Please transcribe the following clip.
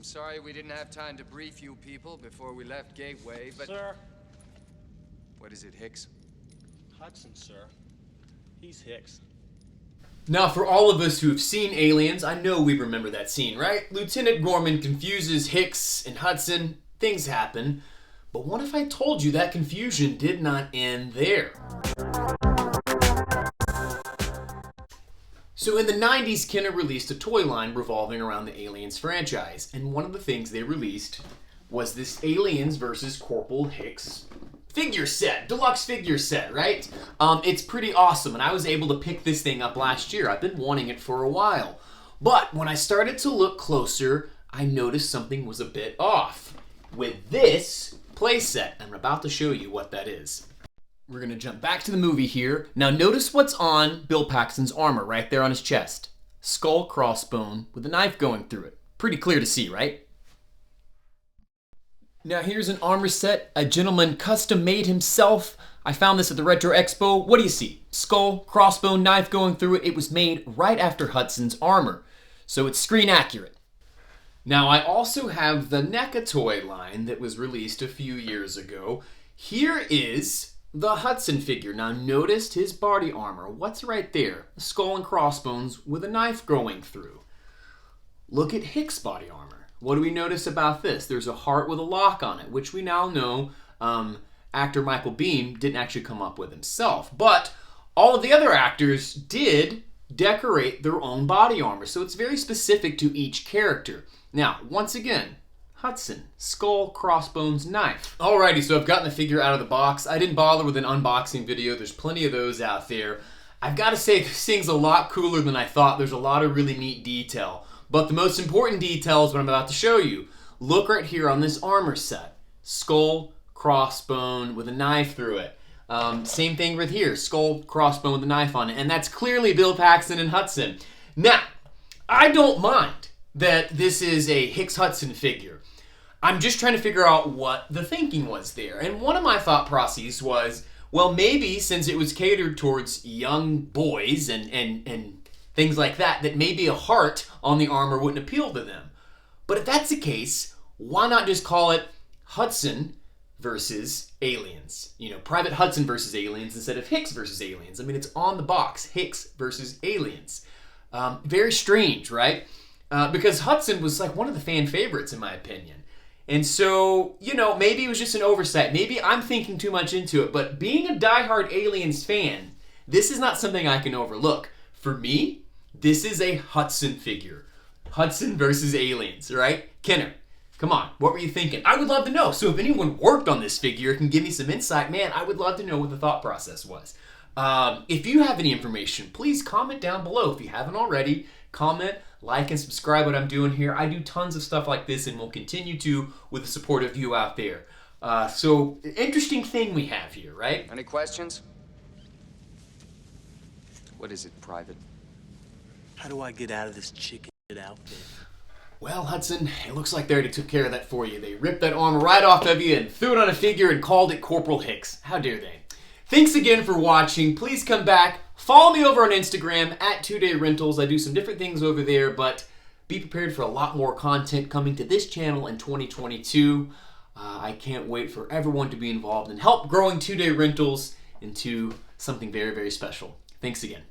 sorry we didn't have time to brief you people before we left Gateway, but... Sir. What is it, Hicks? Hudson, sir. He's Hicks. Now, for all of us who have seen Aliens, I know we remember that scene, right? Lieutenant Gorman confuses Hicks and Hudson. Things happen. But what if I told you that confusion did not end there? So in the 90s, Kenner released a toy line revolving around the Aliens franchise. And one of the things they released was this Aliens versus Corporal Hicks figure set, deluxe figure set, right? It's pretty awesome, and I was able to pick this thing up last year. I've been wanting it for a while. But when I started to look closer, I noticed something was a bit off with this playset. I'm about to show you what that is. We're gonna jump back to the movie here. Now notice what's on Bill Paxton's armor right there on his chest. Skull crossbone with a knife going through it. Pretty clear to see, right? Now here's an armor set a gentleman custom made himself. I found this at the Retro Expo. What do you see? Skull, crossbone, knife going through it. It was made right after Hudson's armor, so it's screen accurate. Now I also have the NECA toy line that was released a few years ago. Here is the Hudson figure. Now notice his body armor. What's right there? A skull and crossbones with a knife going through. Look at Hicks' body armor. What do we notice about this? There's a heart with a lock on it, which we now know actor Michael Biehn didn't actually come up with himself. But all of the other actors did decorate their own body armor, so it's very specific to each character. Now, once again, Hudson, skull, crossbones, knife. Alrighty, so I've gotten the figure out of the box. I didn't bother with an unboxing video. There's plenty of those out there. I've got to say, this thing's a lot cooler than I thought. There's a lot of really neat detail. But the most important detail is what I'm about to show you. Look right here on this armor set. Skull, crossbone with a knife through it. Same thing with here. Skull, crossbone with a knife on it. And that's clearly Bill Paxton and Hudson. Now, I don't mind that this is a Hicks-Hudson figure. I'm just trying to figure out what the thinking was there. And one of my thought processes was, well, maybe since it was catered towards young boys and things like that, that maybe a heart on the armor wouldn't appeal to them. But if that's the case, why not just call it Hudson versus Aliens? You know, Private Hudson versus Aliens instead of Hicks versus Aliens. I mean, it's on the box, Hicks versus Aliens. Very strange, right? Because Hudson was like one of the fan favorites in my opinion. And so, you know, maybe it was just an oversight. Maybe I'm thinking too much into it. But being a diehard Aliens fan, this is not something I can overlook. For me, this is a Hudson figure. Hudson versus Aliens, right? Kenner, come on, what were you thinking? I would love to know. So if anyone worked on this figure can give me some insight, man, I would love to know what the thought process was. If you have any information, please comment down below. If you haven't already, comment, like, and subscribe what I'm doing here. I do tons of stuff like this and will continue to with the support of you out there. So, interesting thing we have here, right? Any questions? What is it, Private? How do I get out of this chicken outfit? Well, Hudson, it looks like they already took care of that for you. They ripped that armor right off of you and threw it on a figure and called it Corporal Hicks. How dare they? Thanks again for watching. Please come back. Follow me over on Instagram at 2Day Rentals. I do some different things over there, but be prepared for a lot more content coming to this channel in 2022. I can't wait for everyone to be involved and help growing 2Day Rentals into something very, very special. Thanks again.